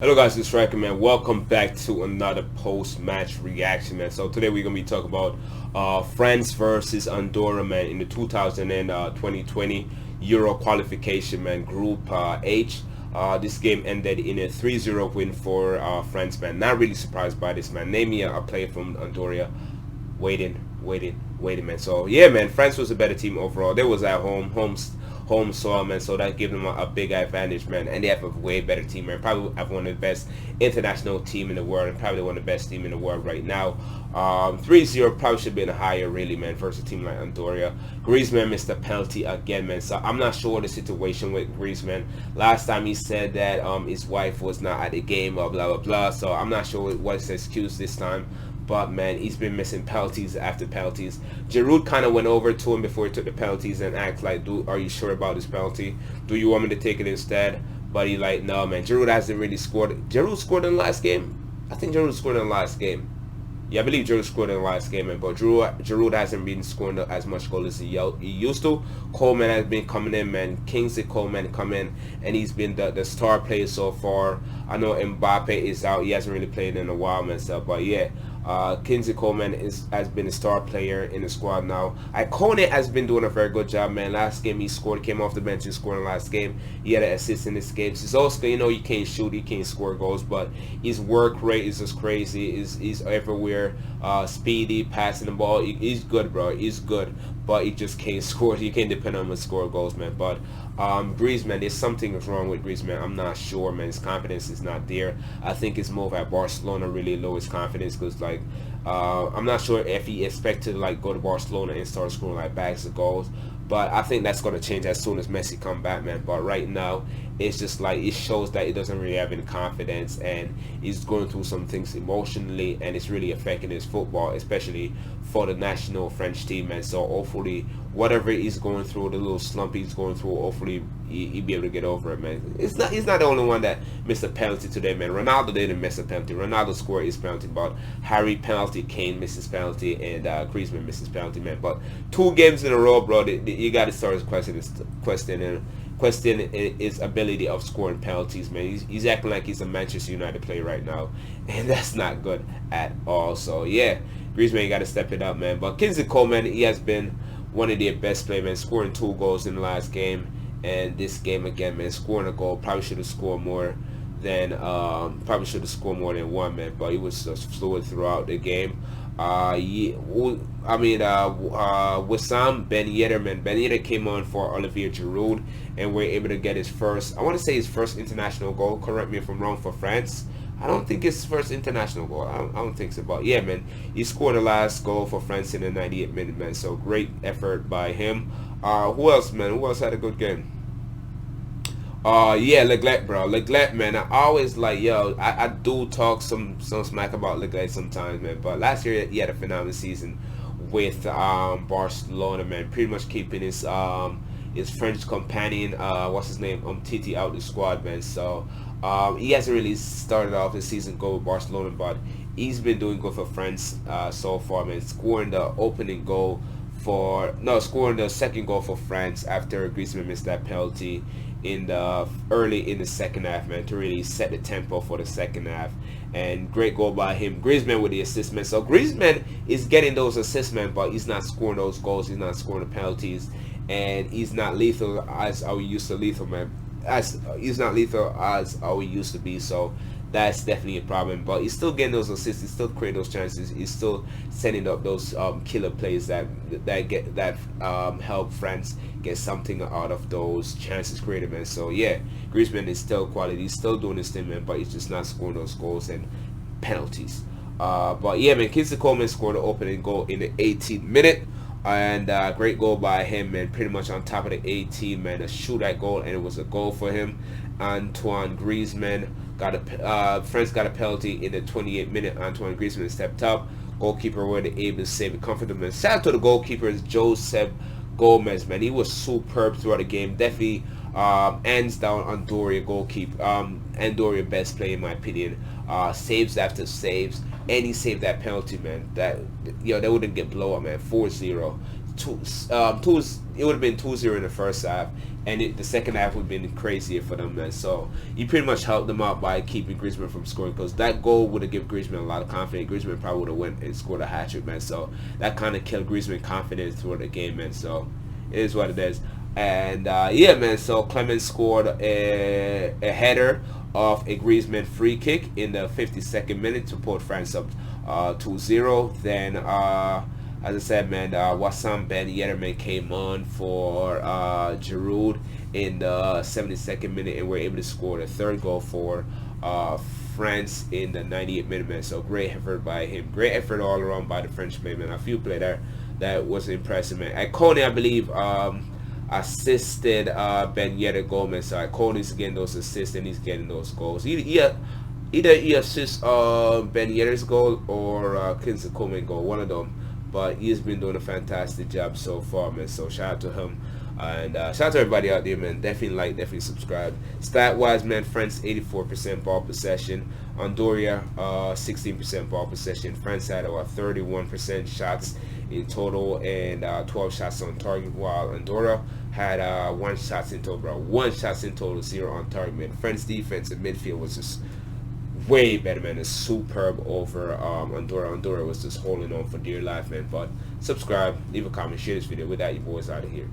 Hello guys, it's Striker, man. Welcome back to another post-match reaction, man. So today we're gonna be talking about France versus Andorra, man, in the 2020 Euro qualification, man. Group H. This game ended in a 3-0 win for France, man. Not really surprised by this, man. Name me a player from Andorra. Waiting, man. So yeah, man, France was a better team overall. They was at home soil, man, so that gave them a big advantage, man, and they have a way better team, man. Probably have one of the best international team in the world, and probably one of the best team in the world right now. 3-0 probably should have been higher, really, man, versus a team like Andorra. Griezmann missed a penalty again, man, so I'm not sure the situation with Griezmann. Last time he said that his wife was not at the game, blah, blah, blah, so I'm not sure what's the excuse this time. But man, he's been missing penalties after penalties. Giroud kind of went over to him before he took the penalties and asked like, "Are you sure about this penalty? Do you want me to take it instead?" But he like, "No, man. Giroud hasn't really scored. Giroud scored in the last game. I think Giroud scored in the last game. Yeah, I believe Giroud scored in the last game, man. But Giroud hasn't been scoring as much goals as he used to. Coleman has been coming in, man. Kingsley Coleman come in, and he's been the star player so far. I know Mbappe is out. He hasn't really played in a while, man. So, but yeah. Kingsley Coleman has been a star player in the squad now. Icone has been doing a very good job, man. Last game he scored, came off the bench and scored in the last game. He had an assist in this game. Sissoko, you know, he can't shoot, he can't score goals, but his work rate is just crazy. He's everywhere, speedy, passing the ball. He's good, bro. He's good, but he just can't score. He can't depend on him to score goals, man. But Griezmann, there's something wrong with Griezmann. I'm not sure, man. His confidence is not there. I think his move at Barcelona really lowered his confidence because, like, I'm not sure if he expected to like go to Barcelona and start scoring like bags of goals. But I think that's going to change as soon as Messi come back, man. But right now, it's just like it shows that he doesn't really have any confidence, and he's going through some things emotionally, and it's really affecting his football, especially for the national French team, man. So hopefully, whatever he's going through, the little slump he's going through, hopefully he'll be able to get over it, man. He's not the only one that missed a penalty today, man. Ronaldo didn't miss a penalty. Ronaldo scored his penalty, but Harry penalty, Kane misses penalty, and Griezmann misses penalty, man. But 2 games in a row, bro. You got to start questioning his ability of scoring penalties, man. He's acting like he's a Manchester United player right now, and that's not good at all. So yeah, Griezmann got to step it up, man. But Kingsley Coleman, he has been one of their best players, man, scoring 2 goals in the last game, and this game again, man, scoring a goal. Probably should have scored more than one, man. But he was just fluid throughout the game. Wissam Ben Yedder, man. Ben Yedder came on for Olivier Giroud and were able to get his first, I want to say his first international goal. Correct me if I'm wrong, for France. I don't think it's his first international goal. I don't think so. But yeah, man, he scored the last goal for France in the 98th minute, man. So great effort by him. Who else, man? Who else had a good game? Yeah, Leclerc, bro. Leclerc, man. I always like, yo, I do talk some smack about Leclerc sometimes, man. But last year he had a phenomenal season with Barcelona, man. Pretty much keeping his French companion, what's his name, Titi out the squad, man. So he hasn't really started off his season good with Barcelona, but he's been doing good for France so far, man. Scoring the second goal for France after Griezmann missed that penalty early in the second half, man, to really set the tempo for the second half. And great goal by him. Griezmann with the assist, man. So Griezmann is getting those assists, man, but he's not scoring those goals. He's not scoring the penalties, and he's not lethal as how he used to he's not lethal as how he used to be. So that's definitely a problem, but he's still getting those assists. He's still creating those chances. He's still setting up those killer plays that help France get something out of those chances created, man. So yeah, Griezmann is still quality. He's still doing his thing, man, but he's just not scoring those goals and penalties. But yeah, man, Kingsley Coleman scored the opening goal in the 18th minute. And great goal by him, man. Pretty much on top of the 18, man. A shootout goal, and it was a goal for him. Antoine Griezmann France got a penalty in the 28th minute. Antoine Griezmann stepped up. Goalkeeper were able to save it comfortably. Shout out to the goalkeeper, Joseph Gomez, man. He was superb throughout the game. Definitely hands down Andorra goalkeeper. Andorra best player in my opinion. Saves after saves, and he saved that penalty, man. They wouldn't get blow up, man. 4-0. it would have been 2-0 in the first half, and the second half would have been crazier for them, man. So he pretty much helped them out by keeping Griezmann from scoring, because that goal would have given Griezmann a lot of confidence. Griezmann probably would have went and scored a hat-trick, man. So that kind of killed Griezmann confidence throughout the game, man. So it is what it is. And yeah, man, so Clement scored a header off a Griezmann free kick in the 52nd minute to put France up 2-0. Then as I said, man, Wissam Ben Yedder came on for Giroud in the 72nd minute, and were able to score the third goal for France in the 98th minute, man. So great effort by him. Great effort all around by the Frenchman, man. A few players there that was impressive, man. Icone, I believe, assisted Ben Yedder goal, man. So Icone's getting those assists and he's getting those goals. Either he assists Ben Yedder's goal or Kingsley Coman goal, one of them. But he's been doing a fantastic job so far, man. So shout out to him. And shout out to everybody out there, man. Definitely like, definitely subscribe. Stat-wise, man, France 84% ball possession. Andorra 16% ball possession. France had about 31% shots in total and 12 shots on target, while Andorra had 1 shots in total, bro. 1 shots in total, 0 on target, man. France defense and midfield was just way better, man. It's superb over Andorra. Andorra was just holding on for dear life, man. But subscribe, leave a comment, share this video. With that, your boys out of here.